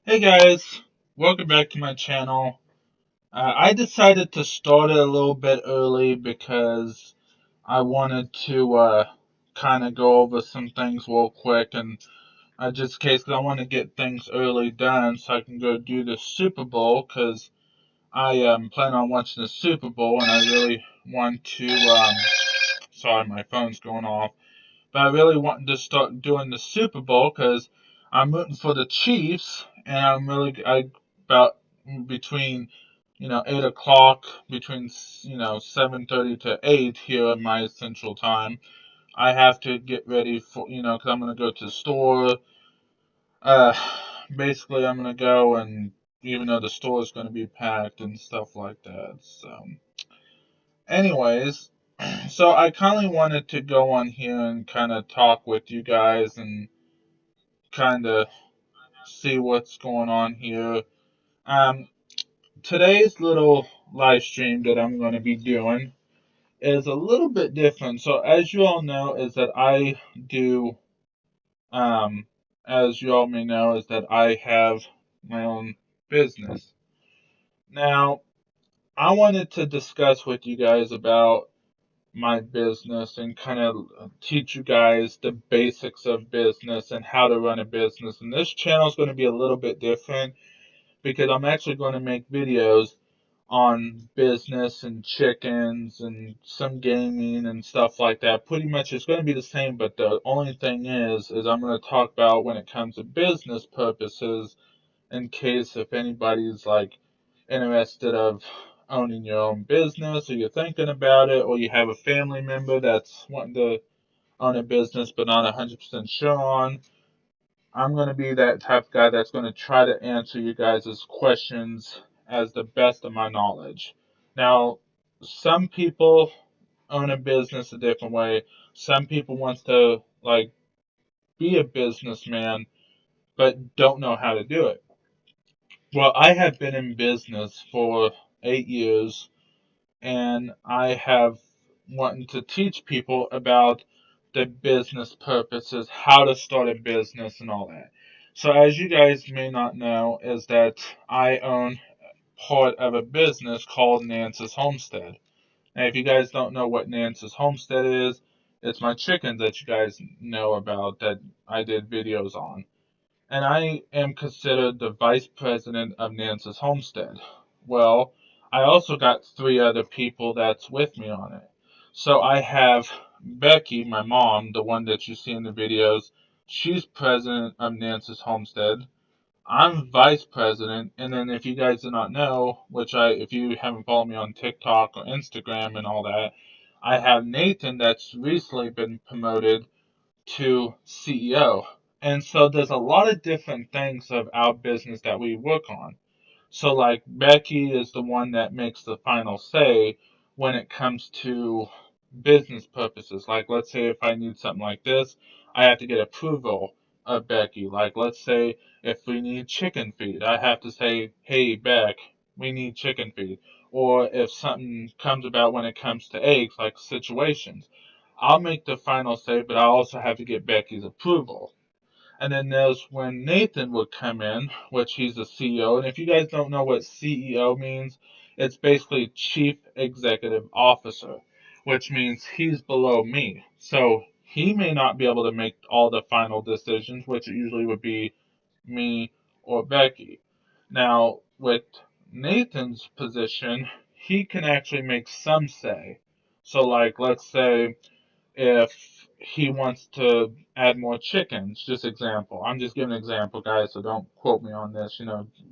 Hey guys, welcome back to my channel. I decided to start it a little bit early because I wanted to kind of go over some things real quick and just in case 'cause I want to get things early done so I can go do the Super Bowl because I plan on watching the Super Bowl and I really want to. Sorry, my phone's going off. But I really wanted to start doing the Super Bowl because I'm rooting for the Chiefs, and I about between 8 o'clock between 7:30 to 8 here in my Central Time. I have to get ready for because I'm gonna go to the store. Uh, Basically I'm gonna go and even though the store is gonna be packed and stuff like that. So, anyways. So I kind of wanted to go on here and kind of talk with you guys and kind of see what's going on here. Um, Today's little live stream that I'm going to be doing is a little bit different. So as you all know, is that I do, um, as you all may know, is that I have my own business. Now, I wanted to discuss with you guys about my business and kind of teach you guys the basics of business and how to run a business. And this channel is going to be a little bit different because I'm actually going to make videos on business and chickens and some gaming and stuff like that. Pretty much it's going to be the same, but the only thing is I'm going to talk about when it comes to business purposes in case if anybody's like interested of owning your own business or you're thinking about it or you have a family member that's wanting to own a business but not 100% sure on. I'm going to be that type of guy that's going to try to answer you guys' questions as the best of my knowledge. Now, some people own a business a different way. Some people wants to like be a businessman but don't know how to do it. Well, I have been in business for 8 years and I have wanted to teach people about the business purposes, how to start a business and all that. So as you guys may not know, is that I own part of a business called Nance's Homestead. Now, if you guys don't know what Nance's Homestead is, it's my chickens that you guys know about that I did videos on and I am considered the vice president of Nance's Homestead. Well, I also got three other people that's with me on it. So I have Becky, my mom, the one that you see in the videos. She's president of Nance's Homestead. I'm vice president, and then if you guys do not know, if you haven't followed me on TikTok or Instagram and all that, I have Nathan that's recently been promoted to CEO. And so there's a lot of different things of our business that we work on. So like Becky is the one that makes the final say when it comes to business purposes. Like let's say if I need something like this, I have to get approval of Becky. Like let's say if we need chicken feed, I have to say, "Hey Beck, we need chicken feed." Or if something comes about when it comes to eggs, like situations, I'll make the final say, but I also have to get Becky's approval. And then there's when Nathan would come in, which he's the CEO. And if you guys don't know what CEO means, it's basically Chief Executive Officer, which means he's below me. So he may not be able to make all the final decisions, which usually would be me or Becky. Now, with Nathan's position, he can actually make some say. So, like, let's say if he wants to add more chickens. Just example. I'm just giving an example, guys, so don't quote me on this,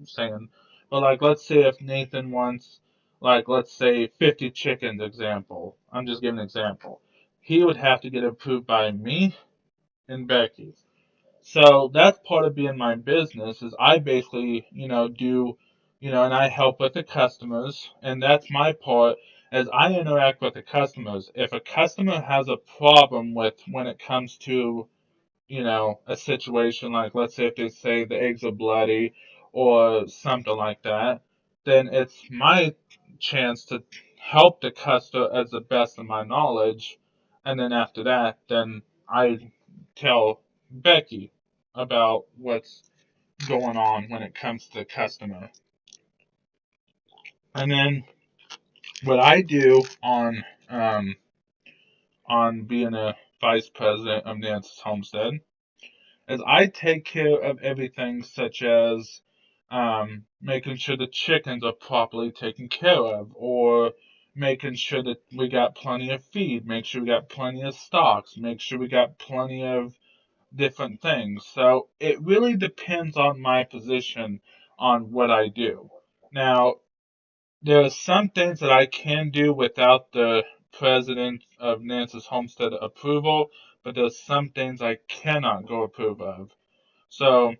saying. But like, let's say if Nathan wants, like, let's say 50 chickens, example. I'm just giving an example. He would have to get approved by me and Becky. So that's part of being my business is I basically, and I help with the customers, and that's my part as I interact with the customers. If a customer has a problem with when it comes to, a situation like let's say if they say the eggs are bloody or something like that, then it's my chance to help the customer as the best of my knowledge, and then after that, then I tell Becky about what's going on when it comes to the customer. And then what I do on being a vice president of Nance's Homestead is I take care of everything such as making sure the chickens are properly taken care of, or making sure that we got plenty of feed, make sure we got plenty of stocks, make sure we got plenty of different things. So it really depends on my position on what I do. Now, there are some things that I can do without the president of Nance's Homestead approval, but there's some things I cannot go approve of. So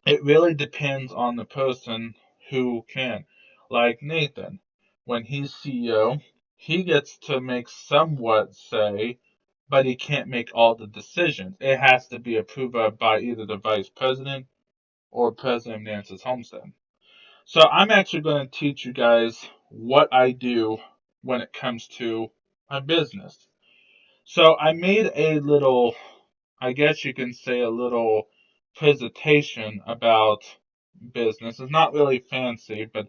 it really depends on the person who can. Like Nathan, when he's CEO, he gets to make somewhat say, but he can't make all the decisions. It has to be approved of by either the vice president or president of Nance's Homestead. So I'm actually going to teach you guys what I do when it comes to my business. So I made a little, I guess you can say a little presentation about business. It's not really fancy, but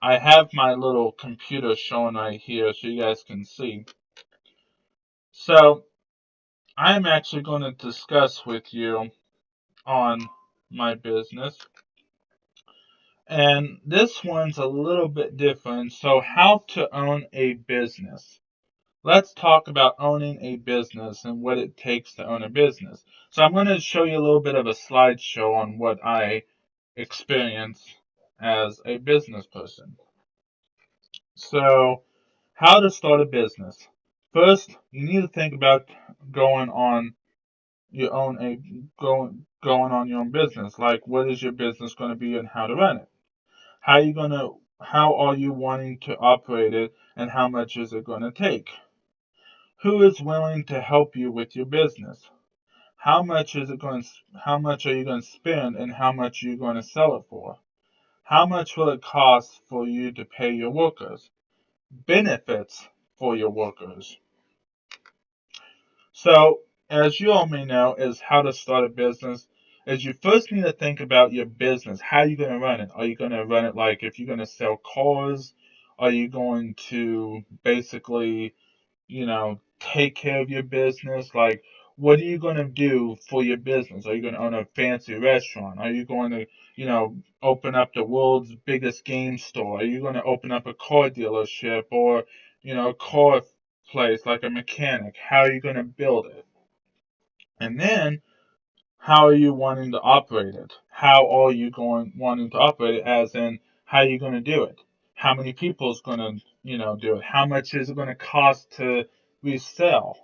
I have my little computer showing right here so you guys can see. So I'm actually going to discuss with you on my business. And this one's a little bit different. So, how to own a business. Let's talk about owning a business and what it takes to own a business. So, I'm going to show you a little bit of a slideshow on what I experience as a business person. So, how to start a business. First, you need to think about going on your own going on your own business. Like, what is your business going to be and how to run it? How are you wanting to operate it, and how much is it going to take? Who is willing to help you with your business? How much are you going to spend, and how much are you going to sell it for? How much will it cost for you to pay your workers? Benefits for your workers. So, as you all may know, is how to start a business is you first need to think about your business. How are you going to run it? Are you going to run it like if you're going to sell cars? Are you going to basically, take care of your business? Like, what are you going to do for your business? Are you going to own a fancy restaurant? Are you going to, open up the world's biggest game store? Are you going to open up a car dealership or, a car place like a mechanic? How are you going to build it? And then, how are you wanting to operate it? How are you wanting to operate it? As in, how are you going to do it? How many people is going to, do it? How much is it going to cost to resell?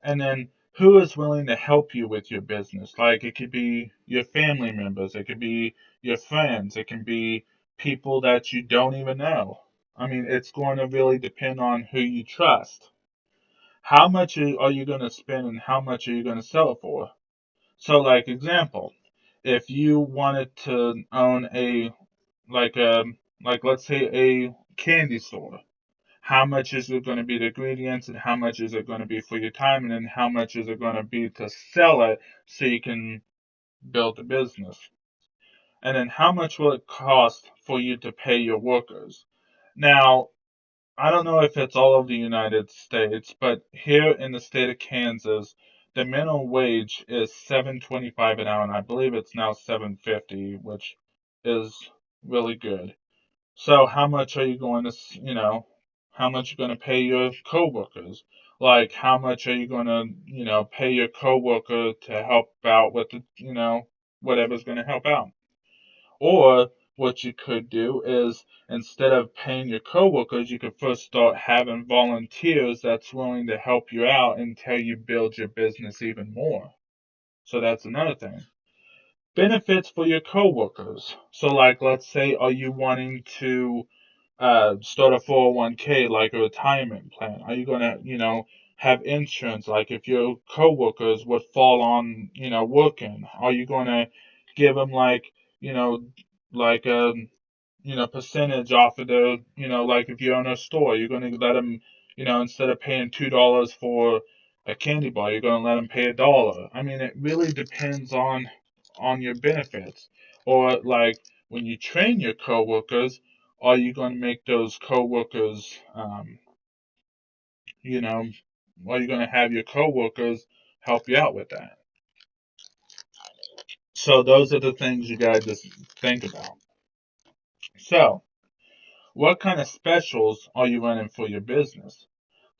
And then, who is willing to help you with your business? Like, it could be your family members, it could be your friends, it can be people that you don't even know. I mean, it's going to really depend on who you trust. How much are you going to spend and how much are you going to sell it for? So, like, example, if you wanted to own like a, let's say a candy store, how much is it going to be the ingredients and how much is it going to be for your time and then how much is it going to be to sell it so you can build a business? And then how much will it cost for you to pay your workers? Now, I don't know if it's all over the United States, but here in the state of Kansas, the minimum wage is $7.25 an hour, and I believe it's now $7.50, which is really good. So how much are you going to, how much are you going to pay your coworkers? Like how much are you going to, pay your coworker to help out with the, whatever's going to help out? Or what you could do is instead of paying your coworkers, you could first start having volunteers that's willing to help you out until you build your business even more. So that's another thing. Benefits for your coworkers. So like let's say are you wanting to start a 401k like a retirement plan? Are you gonna, have insurance like if your coworkers would fall on, working? Are you gonna give them like, you know, like a, percentage off of the, like if you own a store, you're gonna let them, instead of paying $2 for a candy bar, you're gonna let them pay $1. I mean, it really depends on on your benefits? Or like when you train your coworkers, are you going to make those coworkers, you know, are you going to have your coworkers help you out with that? So those are the things you got to just think about. So, what kind of specials are you running for your business?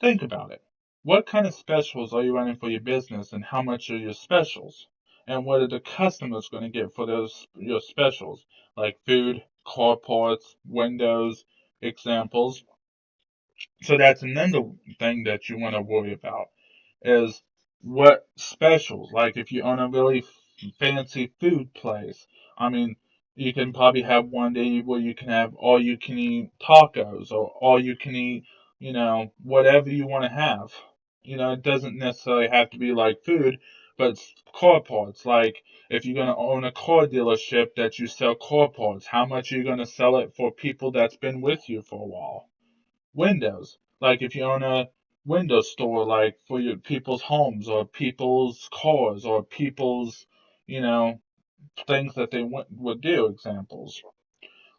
Think about it. What kind of specials are you running for your business, and how much are your specials? And what are the customers going to get for those your specials? Like food, car parts, windows, examples. So that's another thing that you want to worry about is what specials. Like if you own a really fancy food place, I mean, you can probably have one day where you can have all you can eat tacos or all you can eat, whatever you want to have. It doesn't necessarily have to be like food, but car parts. Like if you're going to own a car dealership that you sell car parts, how much are you going to sell it for people that's been with you for a while? Windows. Like if you own a window store, like for your people's homes or people's cars or people's, you know, things that they would do. Examples.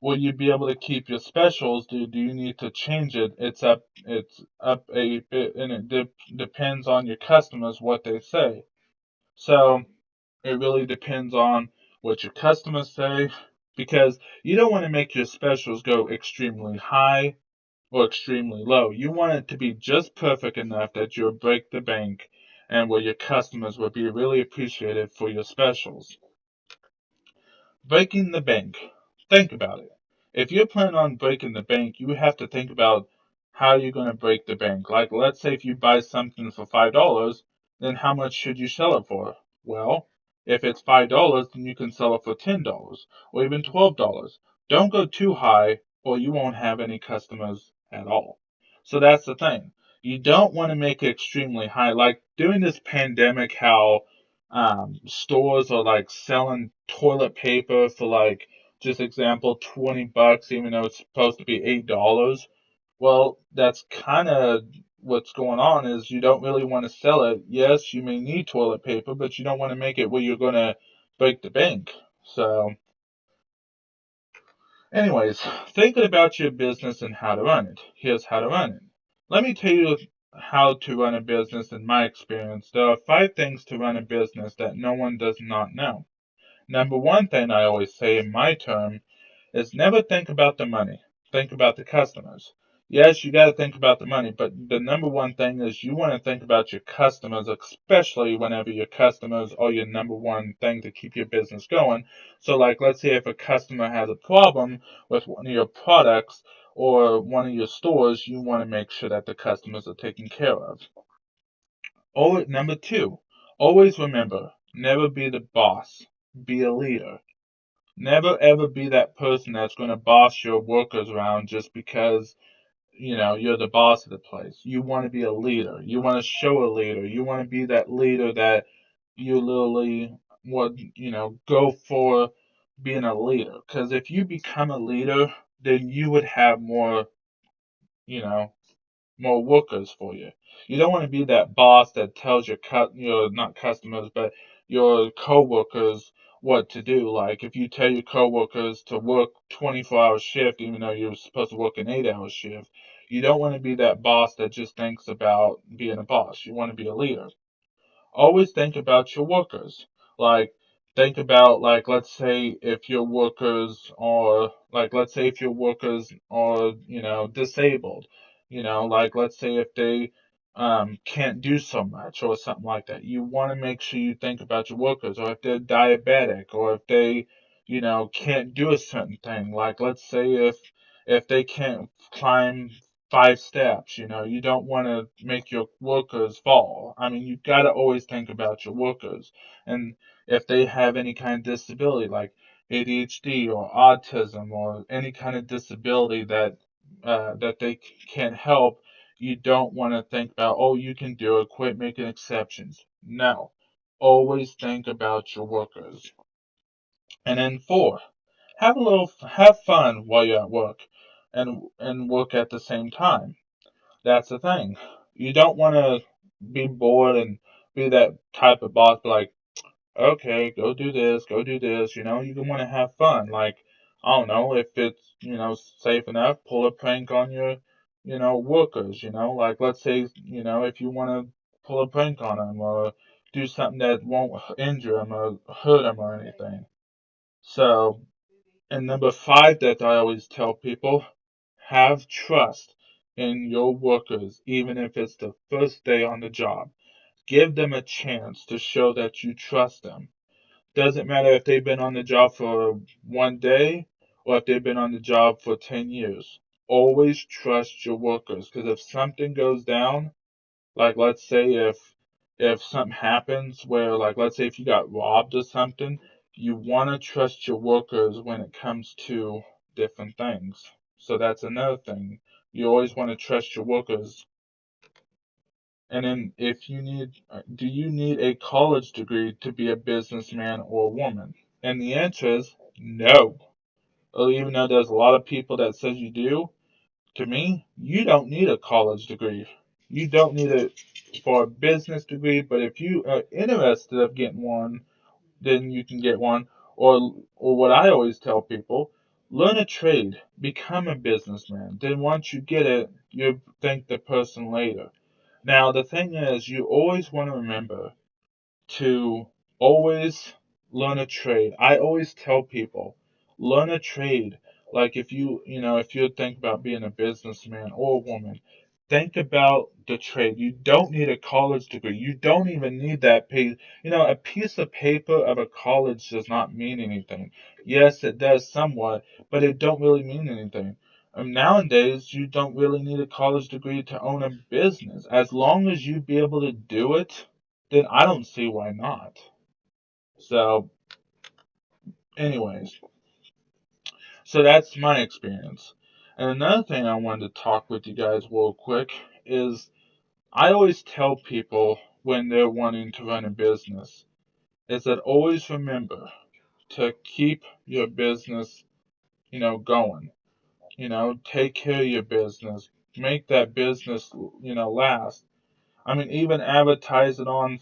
Will you be able to keep your specials? Do you need to change it? It's up a bit, and it depends on your customers what they say. So it really depends on what your customers say because you don't want to make your specials go extremely high or extremely low. You want it to be just perfect enough that you'll break the bank and where your customers will be really appreciated for your specials. Breaking the bank. Think about it. If you're planning on breaking the bank, you have to think about how you're going to break the bank. Like, let's say if you buy something for $5, then how much should you sell it for? Well, if it's $5, then you can sell it for $10 or even $12. Don't go too high or you won't have any customers at all. So that's the thing. You don't want to make it extremely high. Like during this pandemic, how stores are like selling toilet paper for like, just example, $20, even though it's supposed to be $8. Well, that's kind of what's going on is you don't really want to sell it. Yes, you may need toilet paper, but you don't want to make it where you're going to break the bank. So, anyways, thinking about your business and how to run it. Here's how to run it. Let me tell you how to run a business in my experience. There are 5 things to run a business that no one does not know. Number one thing I always say in my term is never think about the money. Think about the customers. Yes, you got to think about the money, but the number one thing is you want to think about your customers, especially whenever your customers are your number one thing to keep your business going. So, like, let's say if a customer has a problem with one of your products or one of your stores, you want to make sure that the customers are taken care of. Oh, number two, always remember, never be the boss, be a leader. Never ever be that person that's going to boss your workers around just because, you're the boss of the place. You want to be a leader. You want to show a leader. You want to be that leader that you literally would, go for being a leader. Because if you become a leader, then you would have more, you know, more workers for you. You don't want to be that boss that tells your not customers, but your coworkers what to do. Like if you tell your coworkers to work 24-hour shift, even though you're supposed to work an 8-hour shift, you don't want to be that boss that just thinks about being a boss. You want to be a leader. Always think about your workers. Like, think about, like, let's say if your workers are, disabled, like, let's say if they can't do so much or something like that. You want to make sure you think about your workers, or if they're diabetic, or if they, can't do a certain thing. Like, let's say if they can't climb 5 steps. You don't want to make your workers fall. I mean, you got to always think about your workers. And if they have any kind of disability like ADHD or autism or any kind of disability that they can't help, you don't want to think about, oh, you can do it, quit making exceptions. No. Always think about your workers. And then 4, have fun while you're at work and work at the same time. That's the thing. You don't want to be bored and be that type of boss, like, okay, go do this, you want to have fun. Like, I don't know, if it's, safe enough, pull a prank on your, workers, like let's say, if you want to pull a prank on them or do something that won't injure them or hurt them or anything. So, and number five that I always tell people, have trust in your workers, even if it's the first day on the job. Give them a chance to show that you trust them. Doesn't matter if they've been on the job for 1 day or if they've been on the job for 10 years. Always trust your workers, because if something goes down, like let's say if something happens where, like let's say if you got robbed or something, you want to trust your workers when it comes to different things. So that's another thing. You always want to trust your workers. And then if you need, do you need a college degree to be a businessman or woman? And the answer is no. Well, even though there's a lot of people that says you do, to me, you don't need a college degree. You don't need it for a business degree, but if you are interested of getting one, then you can get one. Or what I always tell people, learn a trade, become a businessman. Then once you get it, you thank the person later. Now, the thing is, you always want to remember to always learn a trade. I always tell people, learn a trade. Like if you think about being a businessman or a woman, think about the trade. You don't need a college degree. You don't even need that pay. A piece of paper of a college does not mean anything. Yes, it does somewhat, but it don't really mean anything. Nowadays, you don't really need a college degree to own a business. As long as you be able to do it, then I don't see why not. So, anyways, so that's my experience. And another thing I wanted to talk with you guys real quick is I always tell people when they're wanting to run a business is that always remember to keep your business, going. Take care of your business. Make that business, last. I mean, even advertise it on,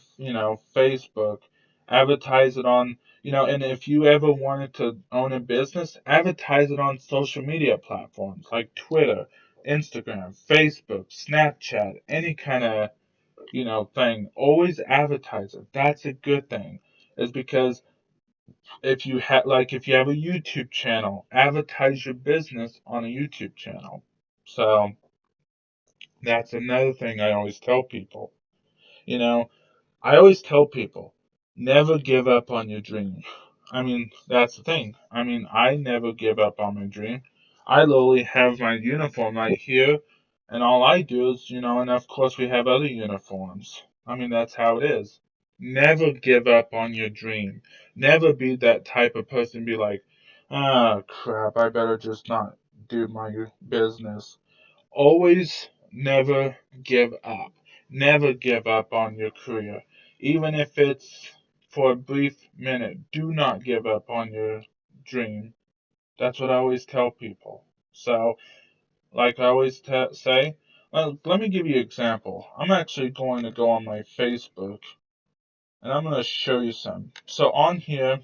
Facebook, advertise it on, and if you ever wanted to own a business, advertise it on social media platforms like Twitter, Instagram, Facebook, Snapchat, any kind of, thing. Always advertise it. That's a good thing. Is because if you have a YouTube channel, advertise your business on a YouTube channel. So that's another thing I always tell people. You know, I always tell people, never give up on your dream. I mean, that's the thing. I mean, I never give up on my dream. I literally have my uniform right here, and all I do is, and of course we have other uniforms. I mean, that's how it is. Never give up on your dream. Never be that type of person, be like, ah, crap, I better just not do my business. Always never give up. Never give up on your career. Even if it's for a brief minute, do not give up on your dream. That's what I always tell people. So, like I always say, well, let me give you an example. I'm actually going to go on my Facebook and I'm going to show you some. So, on here,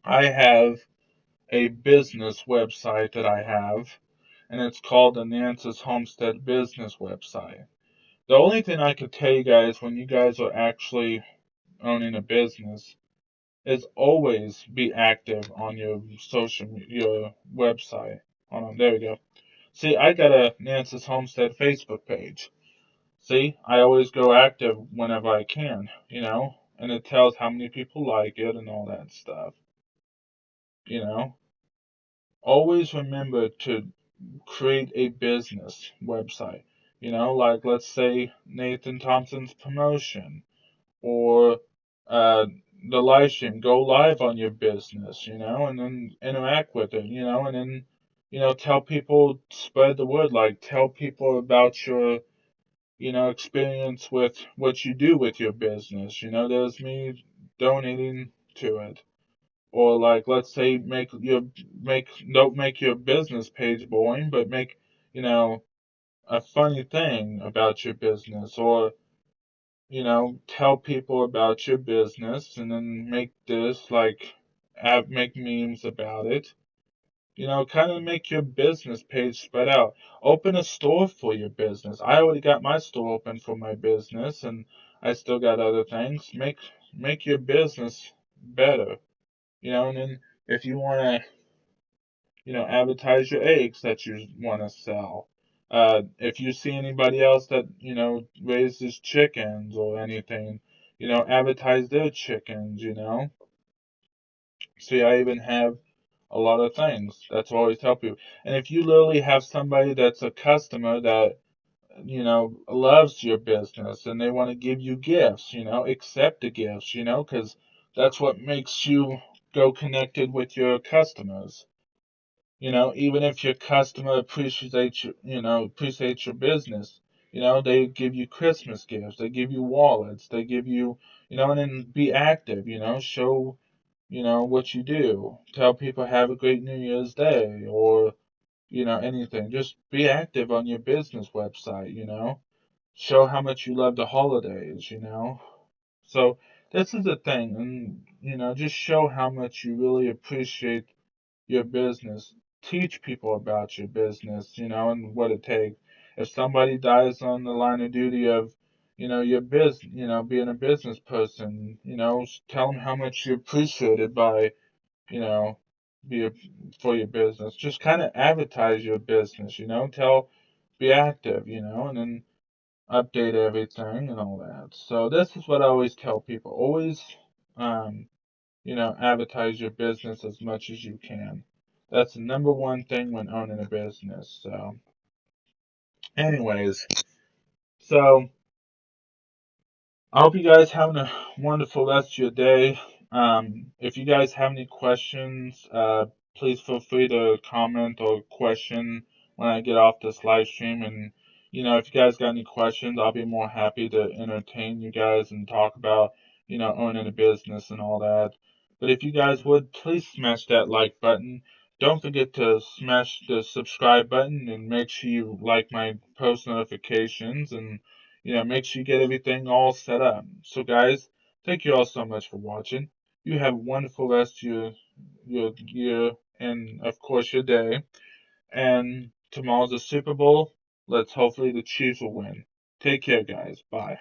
I have a business website that I have, and it's called the Nance's Homestead Business website. The only thing I could tell you guys when you guys are actually owning a business is always be active on your website. Hold on, there we go. See, I got a Nance's Homestead Facebook page. See, I always go active whenever I can, and it tells how many people like it and all that stuff, you know. Always remember to create a business website, like let's say Nathan Thompson's promotion or the live stream. Go live on your business, and then interact with it, and then, tell people, spread the word, like tell people about your, experience with what you do with your business. There's me donating to it. Or like, let's say, don't make your business page boring, but make, a funny thing about your business, or tell people about your business and then make this like make memes about it. Kind of make your business page spread out. Open a store for your business. I already got my store open for my business, and I still got other things. Make your business better. And then if you want to, advertise your eggs that you want to sell. If you see anybody else that, raises chickens or anything, advertise their chickens. See, I even have a lot of things. That's what I always tell people. And if you literally have somebody that's a customer that, loves your business and they want to give you gifts, accept the gifts, because that's what makes you go connected with your customers. Even if your customer appreciates your business, they give you Christmas gifts, they give you wallets, they give you, and then be active, show, what you do. Tell people have a great New Year's Day or, anything. Just be active on your business website, Show how much you love the holidays. So this is the thing, and, just show how much you really appreciate your business. Teach people about your business, and what it takes. If somebody dies on the line of duty of, your business, being a business person, tell them how much you appreciate it by, you know, be a, for your business. Just kind of advertise your business, be active, and then update everything and all that. So this is what I always tell people. Always, um, advertise your business as much as you can. That's the number one thing when owning a business. So, anyways, so I hope you guys having a wonderful rest of your day. If you guys have any questions, please feel free to comment or question when I get off this live stream. And, if you guys got any questions, I'll be more happy to entertain you guys and talk about, owning a business and all that. But if you guys would, please smash that like button. Don't forget to smash the subscribe button and make sure you like my post notifications and make sure you get everything all set up. So, guys, thank you all so much for watching. You have a wonderful rest of your year and, of course, your day. And tomorrow's the Super Bowl. Let's hopefully the Chiefs will win. Take care, guys. Bye.